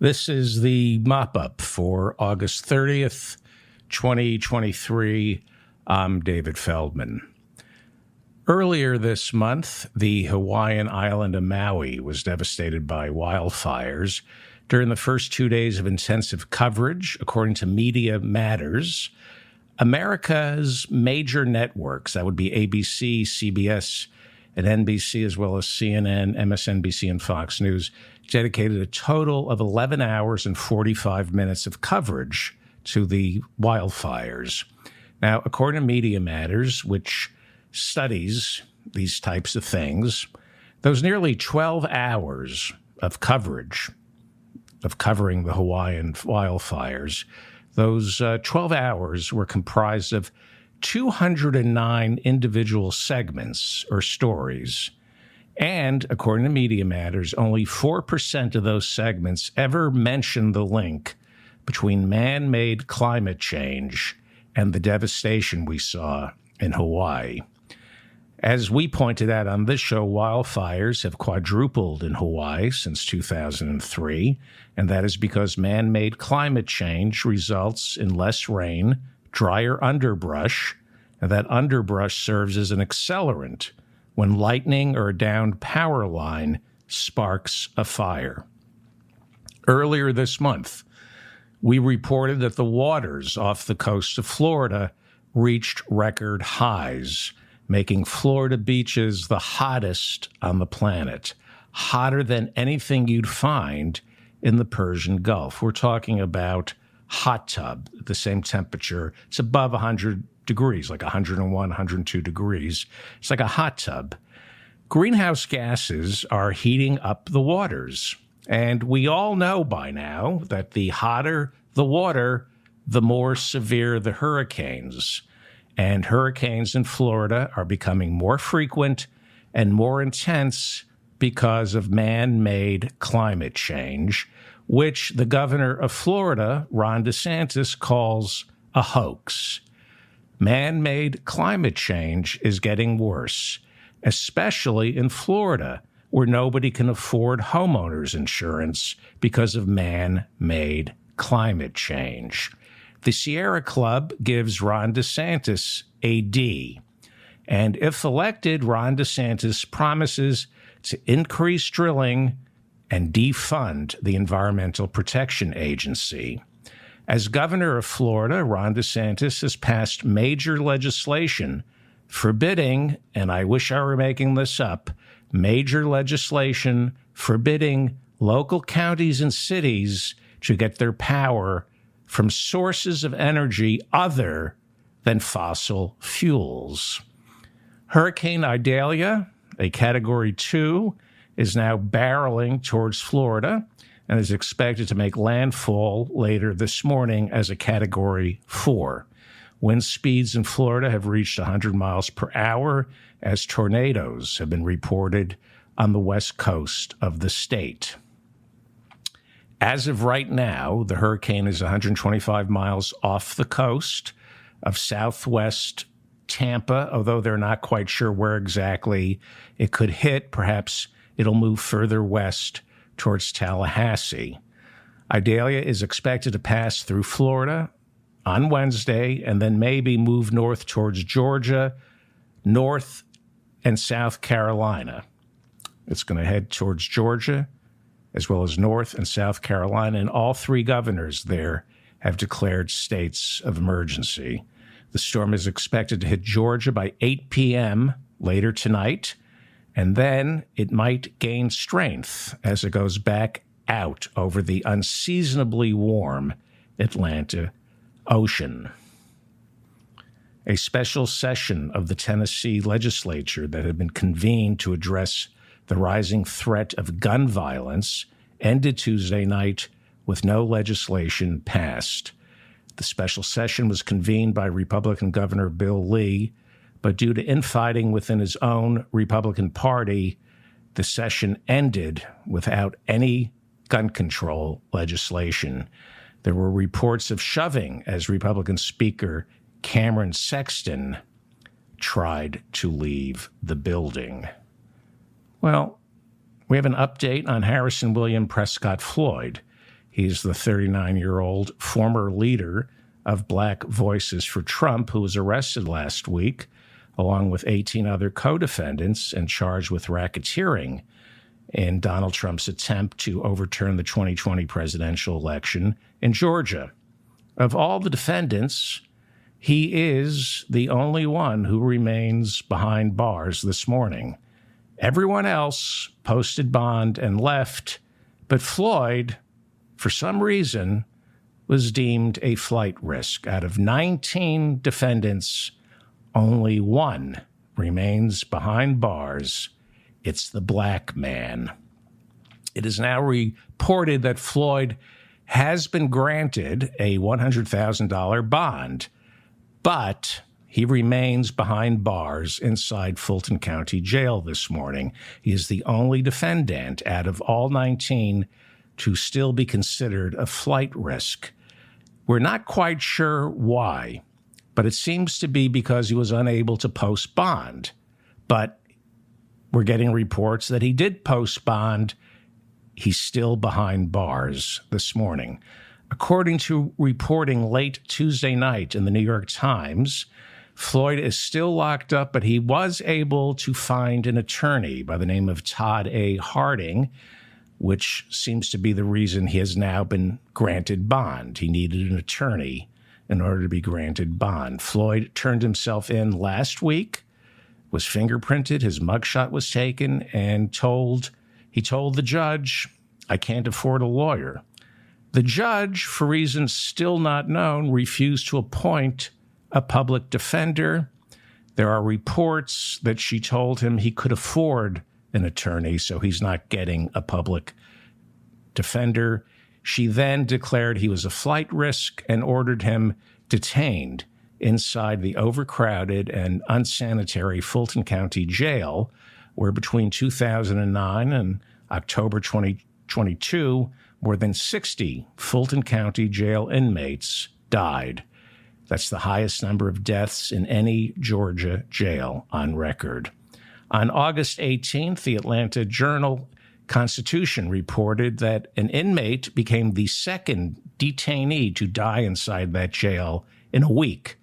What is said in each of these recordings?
This is the mop-up for August 30th, 2023. I'm David Feldman. Earlier this month, the Hawaiian island of Maui was devastated by wildfires. During the first 2 days of intensive coverage, according to Media Matters, America's major networks, that would be ABC, CBS, and NBC, as well as CNN, MSNBC, and Fox News, dedicated a total of 11 hours and 45 minutes of coverage to the wildfires. Now, according to Media Matters, which studies these types of things, those nearly 12 hours of coverage, of covering the Hawaiian wildfires, those 12 hours were comprised of 209 individual segments or stories. And according to Media Matters, only 4% of those segments ever mentioned the link between man-made climate change and the devastation we saw in Hawaii. As we pointed out on this show, wildfires have quadrupled in Hawaii since 2003, and that is because man-made climate change results in less rain, drier underbrush, and that underbrush serves as an accelerant when lightning or a downed power line sparks a fire. Earlier this month, we reported that the waters off the coast of Florida reached record highs, making Florida beaches the hottest on the planet, hotter than anything you'd find in the Persian Gulf. We're talking about hot tub, the same temperature. It's above 100 degrees, like 101, 102 degrees. It's like a hot tub. Greenhouse gases are heating up the waters. And we all know by now that the hotter the water, the more severe the hurricanes. And hurricanes in Florida are becoming more frequent and more intense because of man-made climate change, which the governor of Florida, Ron DeSantis, calls a hoax. Man-made climate change is getting worse, especially in Florida, where nobody can afford homeowners insurance because of man-made climate change. The Sierra Club gives Ron DeSantis a D. And if elected, Ron DeSantis promises to increase drilling and defund the Environmental Protection Agency. As governor of Florida, Ron DeSantis has passed major legislation forbidding, and I wish I were making this up, major legislation forbidding local counties and cities to get their power from sources of energy other than fossil fuels. Hurricane Idalia, a Category 2, is now barreling towards Florida and is expected to make landfall later this morning as a Category 4. Wind speeds in Florida have reached 100 miles per hour as tornadoes have been reported on the west coast of the state. As of right now, the hurricane is 125 miles off the coast of southwest Tampa, although they're not quite sure where exactly it could hit. Perhaps it'll move further west towards Tallahassee. Idalia is expected to pass through Florida on Wednesday and then maybe move north towards Georgia, North and South Carolina. It's going to head towards Georgia, as well as North and South Carolina, and all three governors there have declared states of emergency. The storm is expected to hit Georgia by 8 p.m. later tonight, and then it might gain strength as it goes back out over the unseasonably warm Atlantic Ocean. A special session of the Tennessee legislature that had been convened to address the rising threat of gun violence ended Tuesday night with no legislation passed. The special session was convened by Republican Governor Bill Lee, but due to infighting within his own Republican Party, the session ended without any gun control legislation. There were reports of shoving as Republican Speaker Cameron Sexton tried to leave the building. Well, we have an update on Harrison William Prescott Floyd. He's the 39-year-old former leader of Black Voices for Trump, who was arrested last week, along with 18 other co-defendants and charged with racketeering in Donald Trump's attempt to overturn the 2020 presidential election in Georgia. Of all the defendants, he is the only one who remains behind bars this morning. Everyone else posted bond and left, but Floyd, for some reason, was deemed a flight risk. Out of 19 defendants, only one remains behind bars. It's the black man. It is now reported that Floyd has been granted a $100,000 bond, but he remains behind bars inside Fulton County Jail this morning. He is the only defendant out of all 19 to still be considered a flight risk. We're not quite sure why, but it seems to be because he was unable to post bond. But we're getting reports that he did post bond. He's still behind bars this morning. According to reporting late Tuesday night in the New York Times, Floyd is still locked up, but he was able to find an attorney by the name of Todd A. Harding, which seems to be the reason he has now been granted bond. He needed an attorney in order to be granted bond. Floyd turned himself in last week, was fingerprinted, his mugshot was taken, and he told the judge, "I can't afford a lawyer." The judge, for reasons still not known, refused to appoint a public defender. There are reports that she told him he could afford an attorney, so he's not getting a public defender. She then declared he was a flight risk and ordered him detained inside the overcrowded and unsanitary Fulton County Jail, where between 2009 and October 2022, more than 60 Fulton County Jail inmates died. That's the highest number of deaths in any Georgia jail on record. On August 18th, the Atlanta Journal-Constitution reported that an inmate became the second detainee to die inside that jail in a week,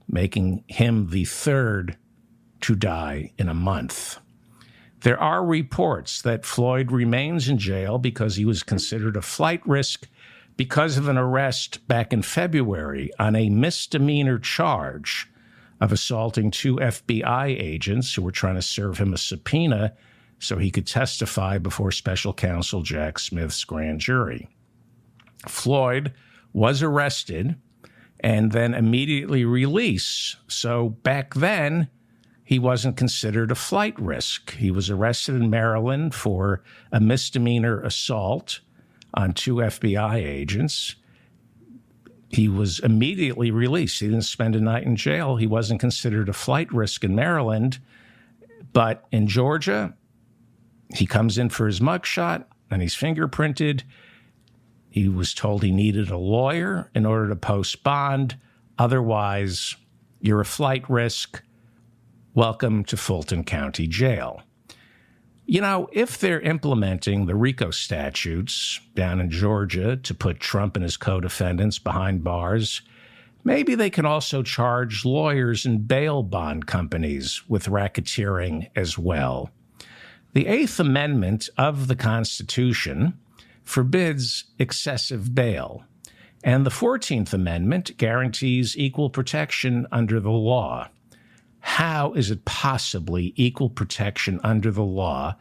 making him the third to die in a month. There are reports that Floyd remains in jail because he was considered a flight risk because of an arrest back in February on a misdemeanor charge of assaulting two FBI agents who were trying to serve him a subpoena so he could testify before special counsel Jack Smith's grand jury. Floyd was arrested and then immediately released. So back then, he wasn't considered a flight risk. He was arrested in Maryland for a misdemeanor assault on two FBI agents. He was immediately released. He didn't spend a night in jail. He wasn't considered a flight risk in Maryland. But in Georgia, he comes in for his mugshot and he's fingerprinted. He was told he needed a lawyer in order to post bond. Otherwise, you're a flight risk. Welcome to Fulton County Jail. You know, if they're implementing the RICO statutes down in Georgia to put Trump and his co-defendants behind bars, maybe they can also charge lawyers and bail bond companies with racketeering as well. The Eighth Amendment of the Constitution forbids excessive bail, and the 14th Amendment guarantees equal protection under the law. How is it possibly equal protection under the law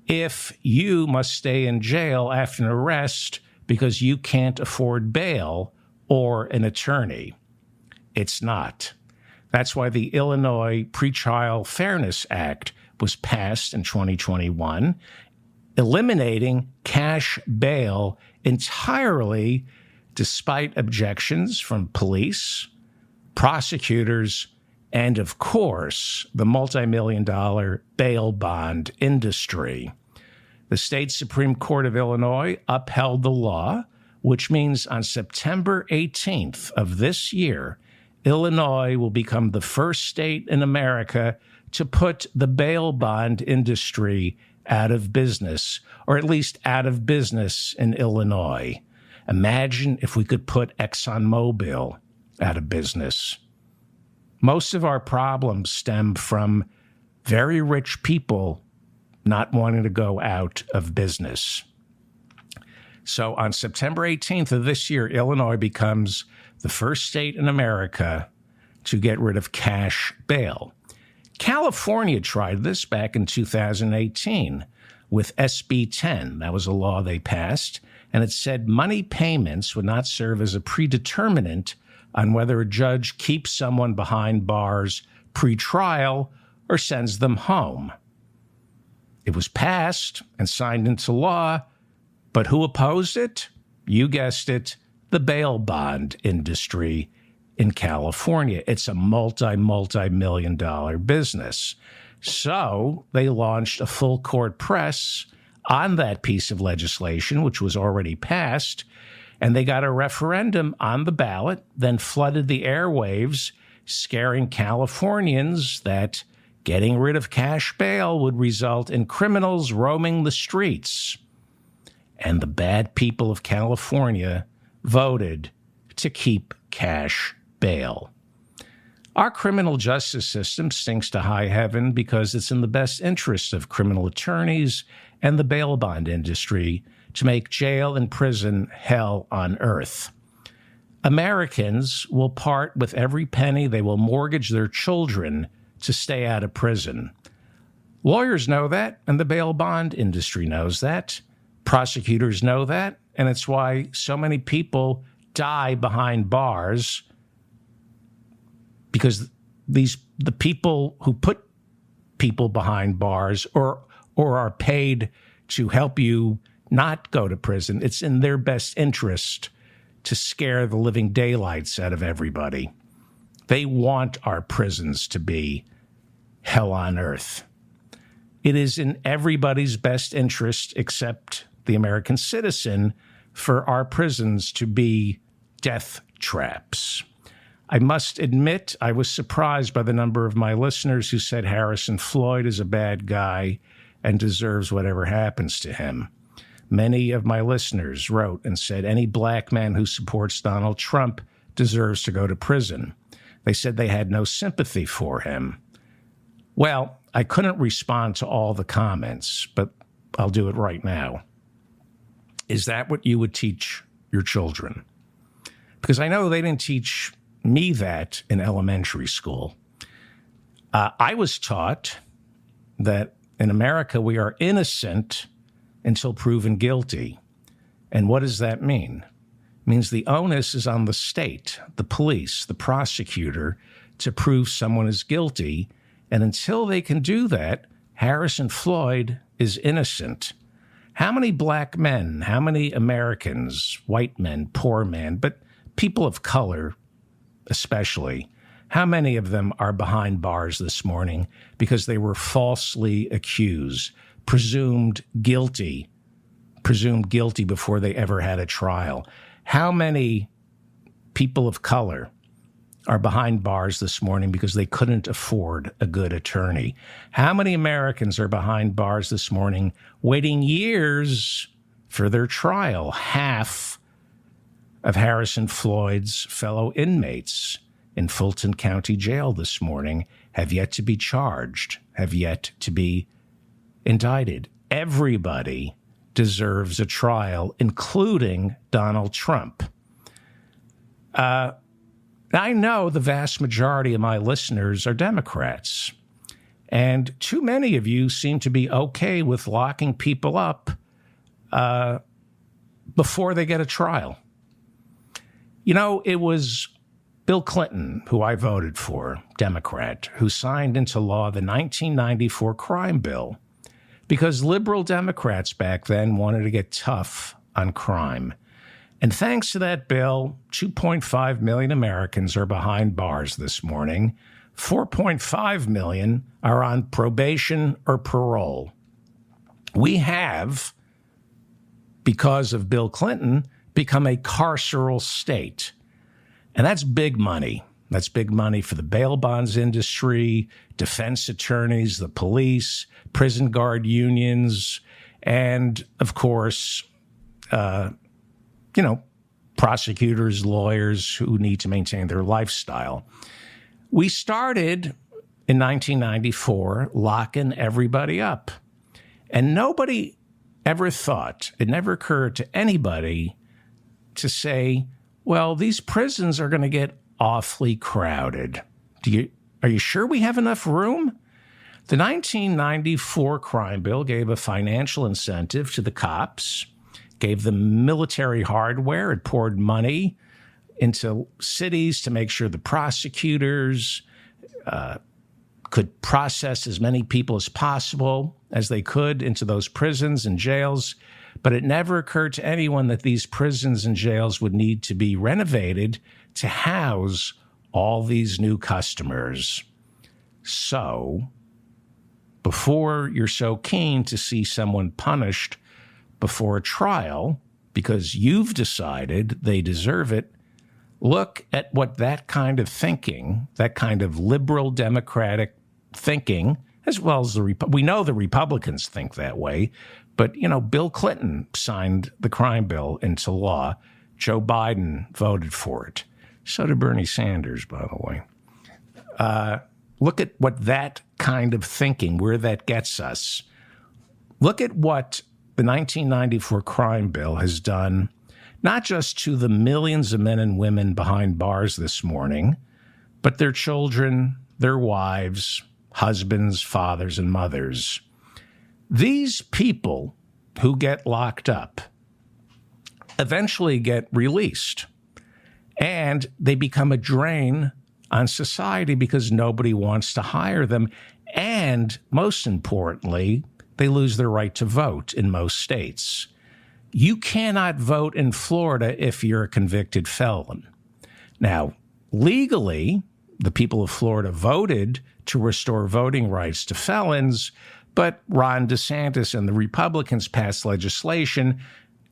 if you must stay in jail after an arrest because you can't afford bail or an attorney? It's not. That's why the Illinois Pretrial Fairness Act was passed in 2021, eliminating cash bail entirely despite objections from police, prosecutors, and, of course, the multi-million-dollar bail bond industry. The state Supreme Court of Illinois upheld the law, which means on September 18th of this year, Illinois will become the first state in America to put the bail bond industry out of business, or at least out of business in Illinois. Imagine if we could put ExxonMobil out of business. Most of our problems stem from very rich people not wanting to go out of business. So on September 18th of this year, Illinois becomes the first state in America to get rid of cash bail. California tried this back in 2018 with SB 10. That was a law they passed, and it said money payments would not serve as a predeterminant on whether a judge keeps someone behind bars pre-trial or sends them home. It was passed and signed into law, but who opposed it? You guessed it, the bail bond industry in California. It's a multi-million dollar business. So they launched a full court press on that piece of legislation, which was already passed, and they got a referendum on the ballot, then flooded the airwaves, scaring Californians that getting rid of cash bail would result in criminals roaming the streets. And the bad people of California voted to keep cash bail. Our criminal justice system stinks to high heaven because it's in the best interest of criminal attorneys and the bail bond industry to make jail and prison hell on earth. Americans will part with every penny. They will mortgage their children to stay out of prison. Lawyers know that, and the bail bond industry knows that. Prosecutors know that, and it's why so many people die behind bars, because the people who put people behind bars or are paid to help you not go to prison, it's in their best interest to scare the living daylights out of everybody. They want our prisons to be hell on earth. It is in everybody's best interest, except the American citizen, for our prisons to be death traps. I must admit, I was surprised by the number of my listeners who said Harrison Floyd is a bad guy and deserves whatever happens to him. Many of my listeners wrote and said any black man who supports Donald Trump deserves to go to prison. They said they had no sympathy for him. Well, I couldn't respond to all the comments, but I'll do it right now. Is that what you would teach your children? Because I know they didn't teach me that in elementary school. I was taught that in America we are innocent until proven guilty. And what does that mean? It means the onus is on the state, the police, the prosecutor, to prove someone is guilty. And until they can do that, Harrison Floyd is innocent. How many black men, how many Americans, white men, poor men, but people of color especially, how many of them are behind bars this morning because they were falsely accused, presumed guilty before they ever had a trial? How many people of color are behind bars this morning because they couldn't afford a good attorney? How many Americans are behind bars this morning waiting years for their trial? Half of Harrison Floyd's fellow inmates in Fulton County Jail this morning have yet to be charged, have yet to be indicted. Everybody deserves a trial, including Donald Trump. I know the vast majority of my listeners are Democrats, and too many of you seem to be okay with locking people up before they get a trial. You know, it was Bill Clinton, who I voted for, Democrat, who signed into law the 1994 crime bill because liberal Democrats back then wanted to get tough on crime. And thanks to that bill, 2.5 million Americans are behind bars this morning. 4.5 million are on probation or parole. We have, because of Bill Clinton, become a carceral state. And that's big money. That's big money for the bail bonds industry, defense attorneys, the police, prison guard unions, and, of course, prosecutors, lawyers who need to maintain their lifestyle. We started in 1994 locking everybody up. And nobody ever thought, it never occurred to anybody to say, well, these prisons are going to get awfully crowded. Are you sure we have enough room? The 1994 crime bill gave a financial incentive to the cops, gave them military hardware. It poured money into cities to make sure the prosecutors could process as many people as possible as they could into those prisons and jails. But it never occurred to anyone that these prisons and jails would need to be renovated to house all these new customers. So, before you're so keen to see someone punished before a trial because you've decided they deserve it, look at what that kind of thinking, that kind of liberal democratic thinking, as well as we know the Republicans think that way, but, Bill Clinton signed the crime bill into law. Joe Biden voted for it. So did Bernie Sanders, by the way. Look at what that kind of thinking, where that gets us. Look at what the 1994 crime bill has done, not just to the millions of men and women behind bars this morning, but their children, their wives, husbands, fathers, and mothers. These people who get locked up eventually get released, and they become a drain on society because nobody wants to hire them. And most importantly, they lose their right to vote in most states. You cannot vote in Florida if you're a convicted felon. Now, legally, the people of Florida voted to restore voting rights to felons, but Ron DeSantis and the Republicans passed legislation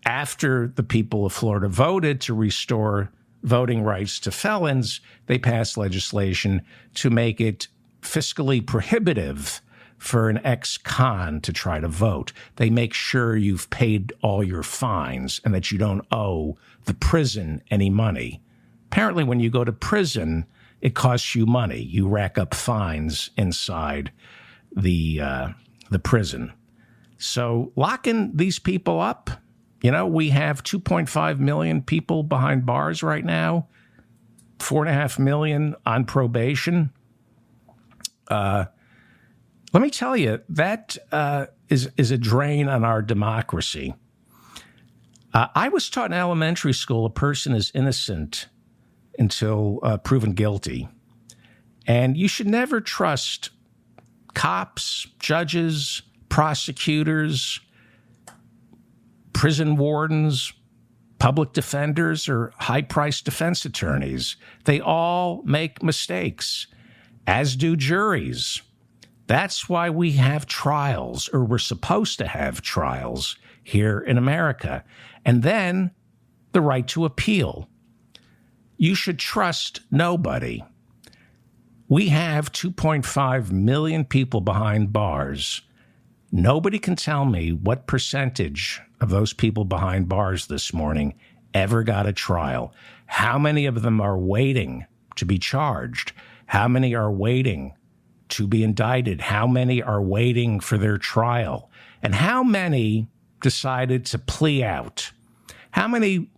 after the people of Florida voted to restore voting rights to felons. They passed legislation to make it fiscally prohibitive for an ex-con to try to vote. They make sure you've paid all your fines and that you don't owe the prison any money. Apparently, when you go to prison, it costs you money. You rack up fines inside the prison. So locking these people up, we have 2.5 million people behind bars right now, 4.5 million on probation. Let me tell you, that is a drain on our democracy. I was taught in elementary school a person is innocent until proven guilty. And you should never trust cops, judges, prosecutors, prison wardens, public defenders, or high-priced defense attorneys. They all make mistakes, as do juries. That's why we have trials, or we're supposed to have trials here in America. And then the right to appeal. You should trust nobody. We have 2.5 million people behind bars. Nobody can tell me what percentage of those people behind bars this morning ever got a trial. How many of them are waiting to be charged? How many are waiting to be indicted? How many are waiting for their trial? And how many decided to plea out? How many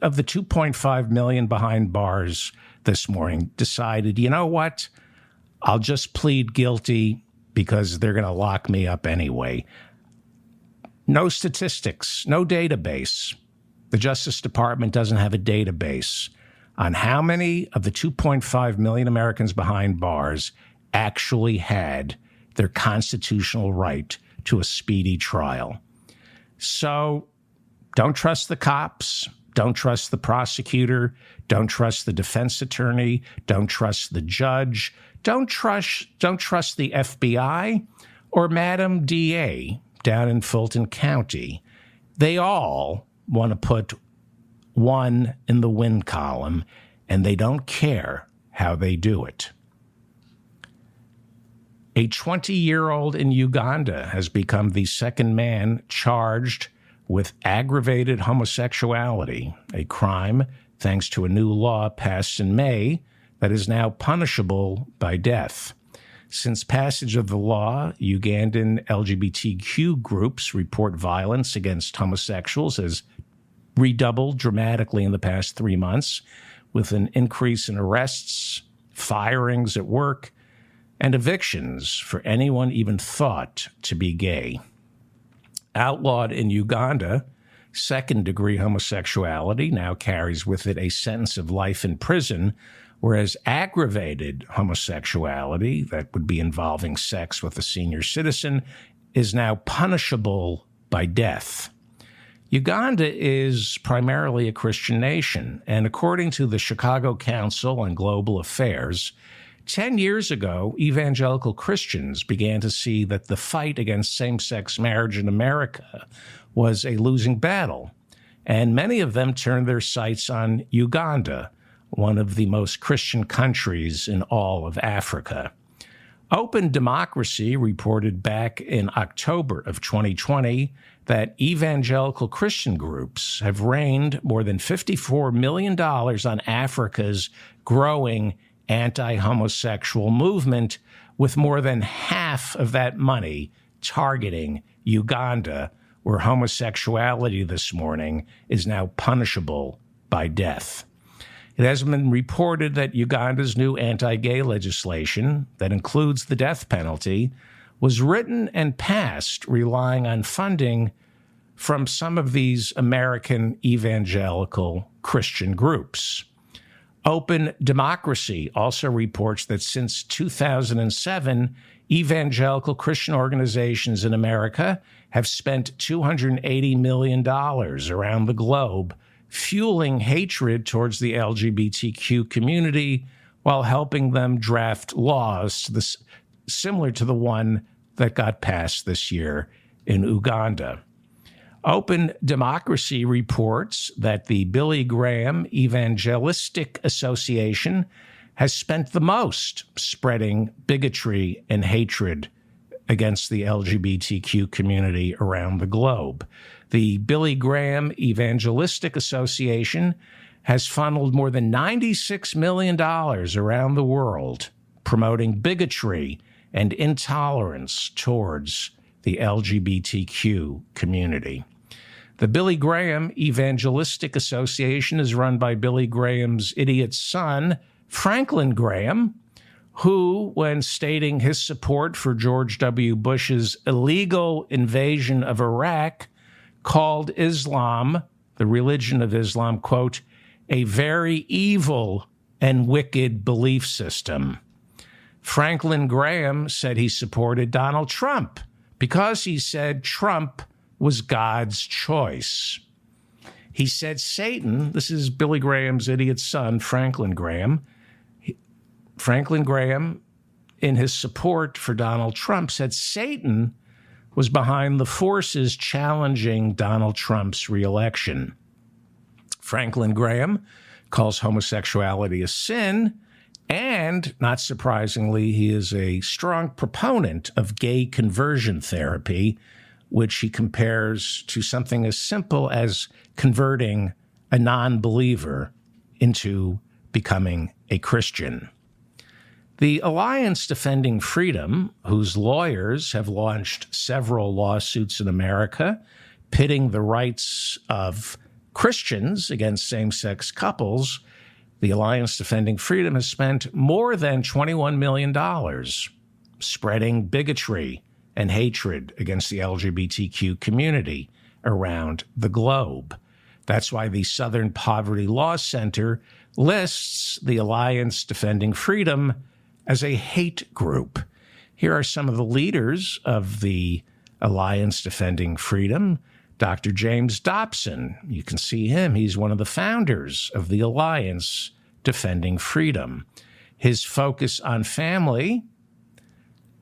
of the 2.5 million behind bars this morning decided, you know what, I'll just plead guilty because they're going to lock me up anyway? No statistics, no database. The Justice Department doesn't have a database on how many of the 2.5 million Americans behind bars actually had their constitutional right to a speedy trial. So don't trust the cops. Don't trust the prosecutor. Don't trust the defense attorney. Don't trust the judge. Don't trust the FBI or Madam DA down in Fulton County. They all want to put one in the win column, and they don't care how they do it. A 20-year-old in Uganda has become the second man charged with aggravated homosexuality, a crime thanks to a new law passed in May that is now punishable by death. Since passage of the law, Ugandan LGBTQ groups report violence against homosexuals has redoubled dramatically in the past 3 months, with an increase in arrests, firings at work, and evictions for anyone even thought to be gay. Outlawed in Uganda, second-degree homosexuality now carries with it a sentence of life in prison, whereas aggravated homosexuality, that would be involving sex with a senior citizen, is now punishable by death. Uganda is primarily a Christian nation, and according to the Chicago Council on Global Affairs, 10 years ago, evangelical Christians began to see that the fight against same-sex marriage in America was a losing battle, and many of them turned their sights on Uganda, one of the most Christian countries in all of Africa. Open Democracy reported back in October of 2020 that evangelical Christian groups have rained more than $54 million on Africa's growing anti-homosexual movement, with more than half of that money targeting Uganda, where homosexuality this morning is now punishable by death. It has been reported that Uganda's new anti-gay legislation that includes the death penalty was written and passed relying on funding from some of these American evangelical Christian groups. Open Democracy also reports that since 2007, evangelical Christian organizations in America have spent $280 million around the globe fueling hatred towards the LGBTQ community while helping them draft laws similar to the one that got passed this year in Uganda. Open Democracy reports that the Billy Graham Evangelistic Association has spent the most spreading bigotry and hatred against the LGBTQ community around the globe. The Billy Graham Evangelistic Association has funneled more than $96 million around the world, promoting bigotry and intolerance towards the LGBTQ community. The Billy Graham Evangelistic Association is run by Billy Graham's idiot son, Franklin Graham, who, when stating his support for George W. Bush's illegal invasion of Iraq, called Islam, the religion of Islam, quote, a very evil and wicked belief system. Franklin Graham said he supported Donald Trump because he said Trump was God's choice. He said Satan, this is Billy Graham's idiot son, Franklin Graham. Franklin Graham, in his support for Donald Trump, said Satan was behind the forces challenging Donald Trump's reelection. Franklin Graham calls homosexuality a sin, and, not surprisingly, he is a strong proponent of gay conversion therapy, which he compares to something as simple as converting a non-believer into becoming a Christian. The Alliance Defending Freedom, whose lawyers have launched several lawsuits in America, pitting the rights of Christians against same-sex couples, the Alliance Defending Freedom has spent more than $21 million spreading bigotry and hatred against the LGBTQ community around the globe. That's why the Southern Poverty Law Center lists the Alliance Defending Freedom as a hate group. Here are some of the leaders of the Alliance Defending Freedom. Dr. James Dobson, you can see him. He's one of the founders of the Alliance Defending Freedom. His focus on family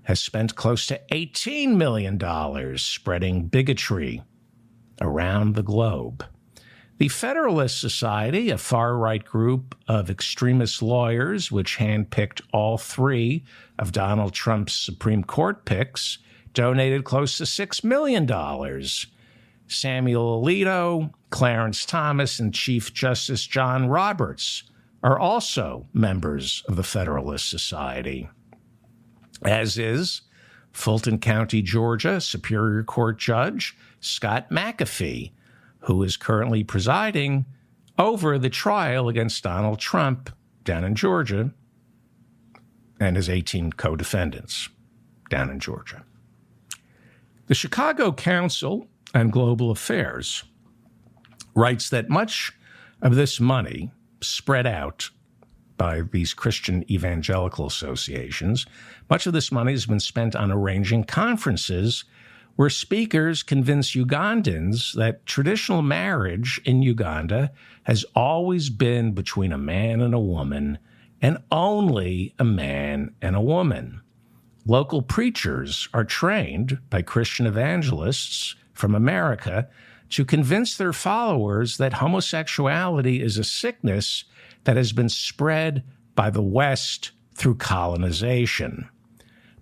has spent close to $18 million spreading bigotry around the globe. The Federalist Society, a far-right group of extremist lawyers which handpicked all three of Donald Trump's Supreme Court picks, donated close to $6 million Samuel Alito, Clarence Thomas, and Chief Justice John Roberts are also members of the Federalist Society, as is Fulton County, Georgia, Superior Court Judge Scott McAfee, who is currently presiding over the trial against Donald Trump down in Georgia and his 18 co-defendants down in Georgia. The Chicago Council on Global Affairs writes that much of this money spread out by these Christian evangelical associations, much of this money has been spent on arranging conferences where speakers convince Ugandans that traditional marriage in Uganda has always been between a man and a woman, and only a man and a woman. Local preachers are trained by Christian evangelists from America to convince their followers that homosexuality is a sickness that has been spread by the West through colonization.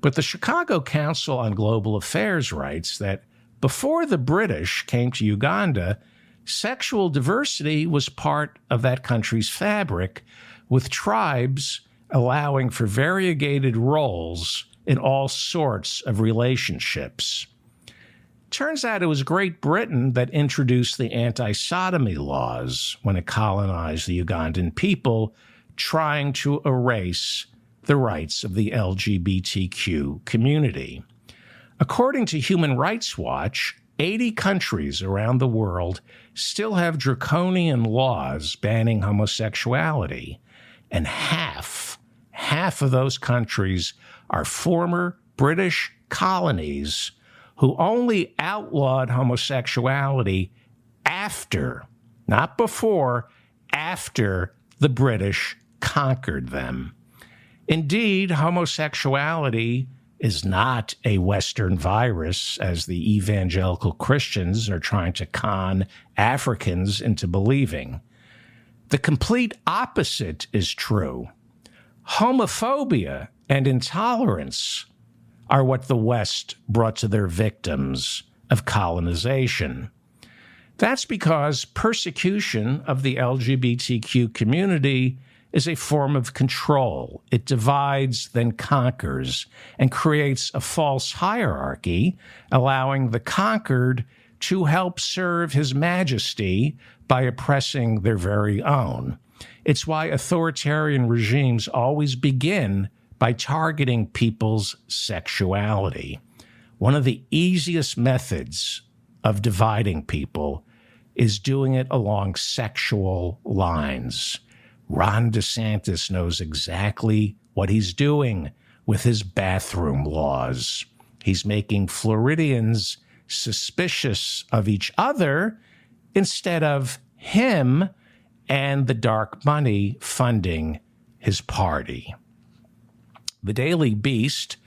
But the Chicago Council on Global Affairs writes that before the British came to Uganda, sexual diversity was part of that country's fabric, with tribes allowing for variegated roles in all sorts of relationships. Turns out it was Great Britain that introduced the anti-sodomy laws when it colonized the Ugandan people, trying to erase the rights of the LGBTQ community. According to Human Rights Watch, 80 countries around the world still have draconian laws banning homosexuality, and half of those countries are former British colonies who only outlawed homosexuality after, not before, after the British conquered them. Indeed, homosexuality is not a Western virus, as the evangelical Christians are trying to con Africans into believing. The complete opposite is true. Homophobia and intolerance are what the West brought to their victims of colonization. That's because persecution of the LGBTQ community is a form of control. It divides, then conquers, and creates a false hierarchy, allowing the conquered to help serve His Majesty by oppressing their very own. It's why authoritarian regimes always begin by targeting people's sexuality. One of the easiest methods of dividing people is doing it along sexual lines. Ron DeSantis knows exactly what he's doing with his bathroom laws. He's making Floridians suspicious of each other instead of him and the dark money funding his party. The Daily Beast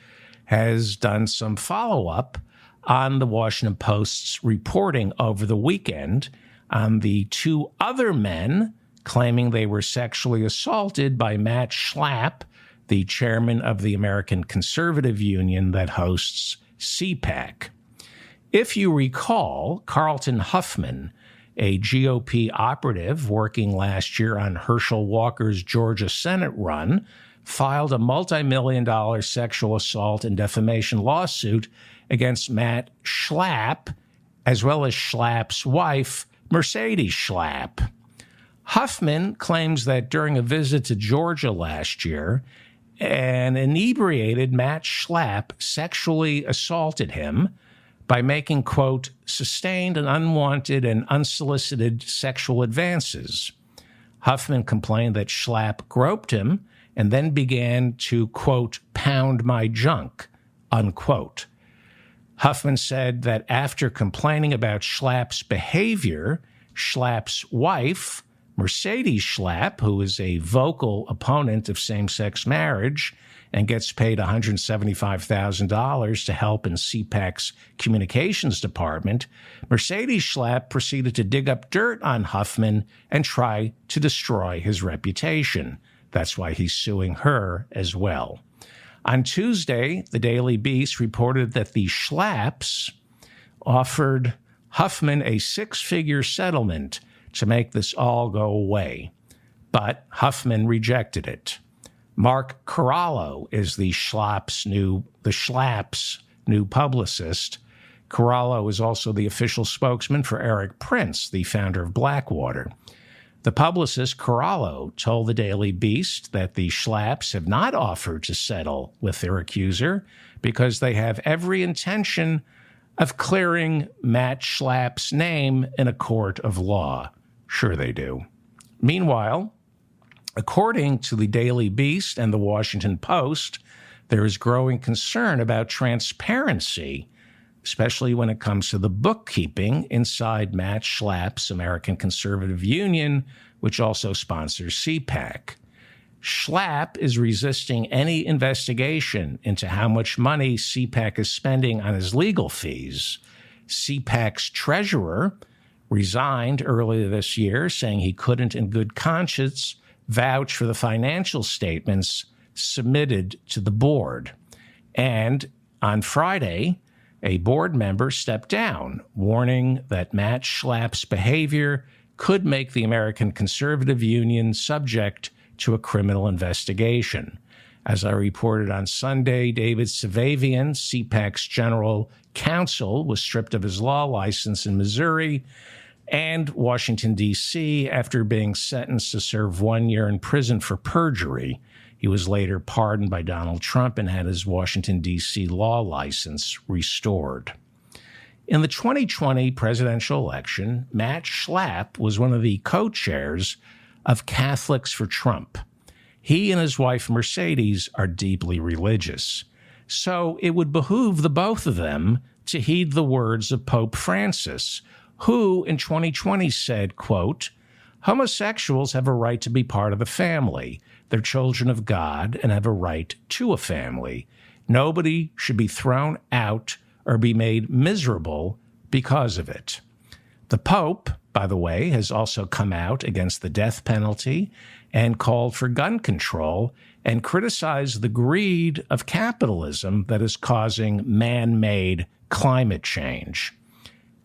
has done some follow-up on the Washington Post's reporting over the weekend on the two other men claiming they were sexually assaulted by Matt Schlapp, the chairman of the American Conservative Union that hosts CPAC. If you recall, Carlton Huffman, a GOP operative working last year on Herschel Walker's Georgia Senate run, filed a multi-million-dollar sexual assault and defamation lawsuit against Matt Schlapp, as well as Schlapp's wife, Mercedes Schlapp. Huffman claims that during a visit to Georgia last year, an inebriated Matt Schlapp sexually assaulted him by making, quote, sustained and unwanted and unsolicited sexual advances. Huffman complained that Schlapp groped him and then began to, quote, pound my junk, unquote. Huffman said that after complaining about Schlapp's behavior, Schlapp's wife, Mercedes Schlapp, who is a vocal opponent of same-sex marriage and gets paid $175,000 to help in CPAC's communications department, Mercedes Schlapp proceeded to dig up dirt on Huffman and try to destroy his reputation. That's why he's suing her as well. On Tuesday, the Daily Beast reported that the Schlapps offered Huffman a six-figure settlement to make this all go away. But Huffman rejected it. Mark Corallo is the Schlapp's new publicist. Corallo is also the official spokesman for Eric Prince, the founder of Blackwater. The publicist Corallo told the Daily Beast that the Schlapps have not offered to settle with their accuser because they have every intention of clearing Matt Schlapp's name in a court of law. Sure they do. Meanwhile, according to the Daily Beast and the Washington Post, there is growing concern about transparency, especially when it comes to the bookkeeping inside Matt Schlapp's American Conservative Union, which also sponsors CPAC. Schlapp is resisting any investigation into how much money CPAC is spending on his legal fees. CPAC's treasurer resigned earlier this year, saying he couldn't in good conscience vouch for the financial statements submitted to the board. And on Friday, a board member stepped down, warning that Matt Schlapp's behavior could make the American Conservative Union subject to a criminal investigation. As I reported on Sunday, David Savavian, CPAC's general counsel, was stripped of his law license in Missouri and Washington, D.C., after being sentenced to serve 1 year in prison for perjury. He was later pardoned by Donald Trump and had his Washington, D.C. law license restored. In the 2020 presidential election, Matt Schlapp was one of the co-chairs of Catholics for Trump. He and his wife Mercedes are deeply religious. So it would behoove the both of them to heed the words of Pope Francis, who in 2020 said, quote, "Homosexuals have a right to be part of the family. They're children of God and have a right to a family. Nobody should be thrown out or be made miserable because of it." The Pope, by the way, has also come out against the death penalty and called for gun control and criticized the greed of capitalism that is causing man-made climate change.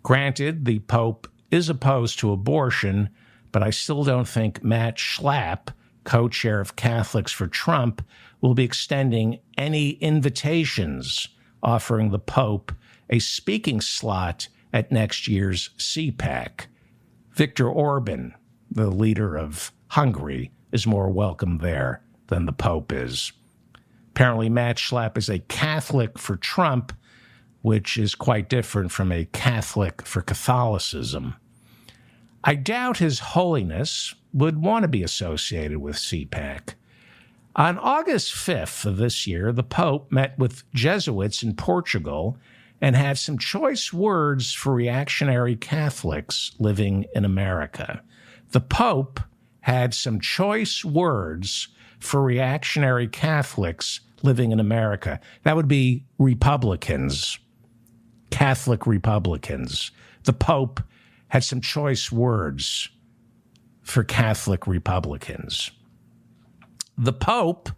Granted, the Pope is opposed to abortion, but I still don't think Matt Schlapp, co-chair of Catholics for Trump, will be extending any invitations offering the Pope a speaking slot at next year's CPAC. Viktor Orban, the leader of Hungary, is more welcome there than the Pope is. Apparently, Matt Schlapp is a Catholic for Trump, which is quite different from a Catholic for Catholicism. I doubt His Holiness would want to be associated with CPAC. On August 5th of this year, the Pope met with Jesuits in Portugal and had some choice words for reactionary Catholics living in America. The Pope had some choice words for reactionary Catholics living in America. That would be Republicans, Catholic Republicans. The Pope had some choice words for Catholic Republicans. The Pope,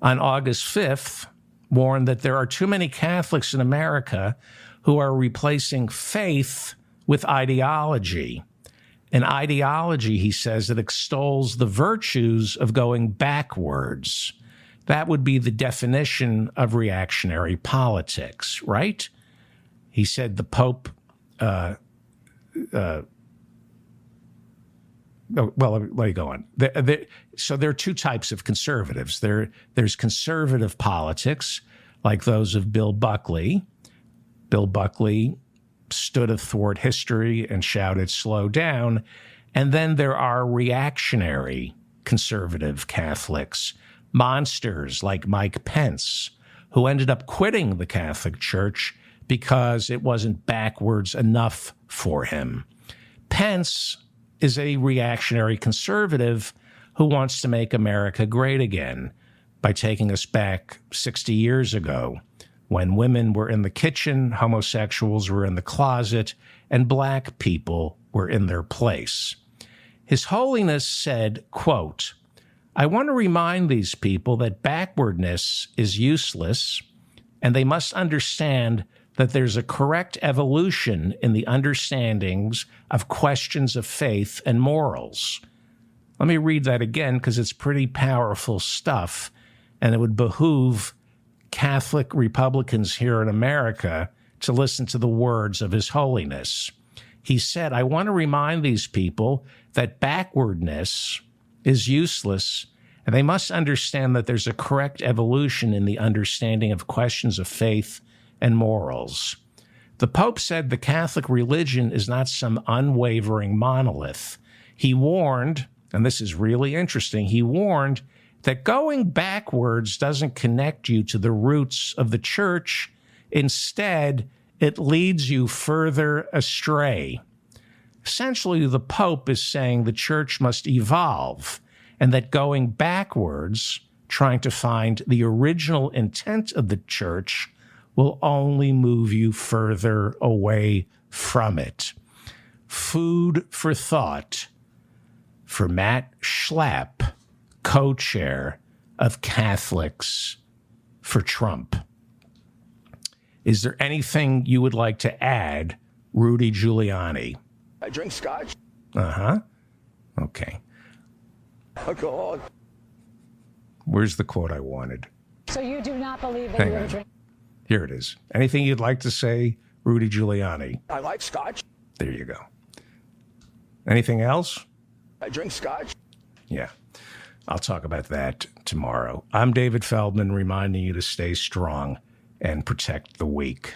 on August 5th, warned that there are too many Catholics in America who are replacing faith with ideology. An ideology, he says, that extols the virtues of going backwards. That would be the definition of reactionary politics, right? He said the Pope, well, let me go on. So there are two types of conservatives. There's conservative politics, like those of Bill Buckley. Bill Buckley stood athwart history and shouted, "Slow down." And then there are reactionary conservative Catholics, monsters like Mike Pence, who ended up quitting the Catholic Church because it wasn't backwards enough for him. Pence is a reactionary conservative who wants to make America great again by taking us back 60 years ago, when women were in the kitchen, homosexuals were in the closet, and black people were in their place. His Holiness said, quote, "I want to remind these people that backwardness is useless, and they must understand that there's a correct evolution in the understandings of questions of faith and morals. Let me read that again because it's pretty powerful stuff, and it would behoove Catholic Republicans here in America to listen to the words of His Holiness. He said, I want to remind these people that backwardness is useless, and they must understand that there's a correct evolution in the understanding of questions of faith and morals. The Pope said the Catholic religion is not some unwavering monolith. He warned, and this is really interesting, he warned that going backwards doesn't connect you to the roots of the church. Instead, it leads you further astray. Essentially, the Pope is saying the church must evolve, and that going backwards, trying to find the original intent of the church, will only move you further away from it. Food for thought for Matt Schlapp, co-chair of Catholics for Trump. Is there anything you would like to add, Rudy Giuliani? I drink scotch. Uh-huh. Okay. Alcohol. Where's the quote I wanted? So you do not believe that you would drink? Here it is. Anything you'd like to say, Rudy Giuliani? I like scotch. There you go. Anything else? I drink scotch. Yeah. I'll talk about that tomorrow. I'm David Feldman, reminding you to stay strong and protect the weak.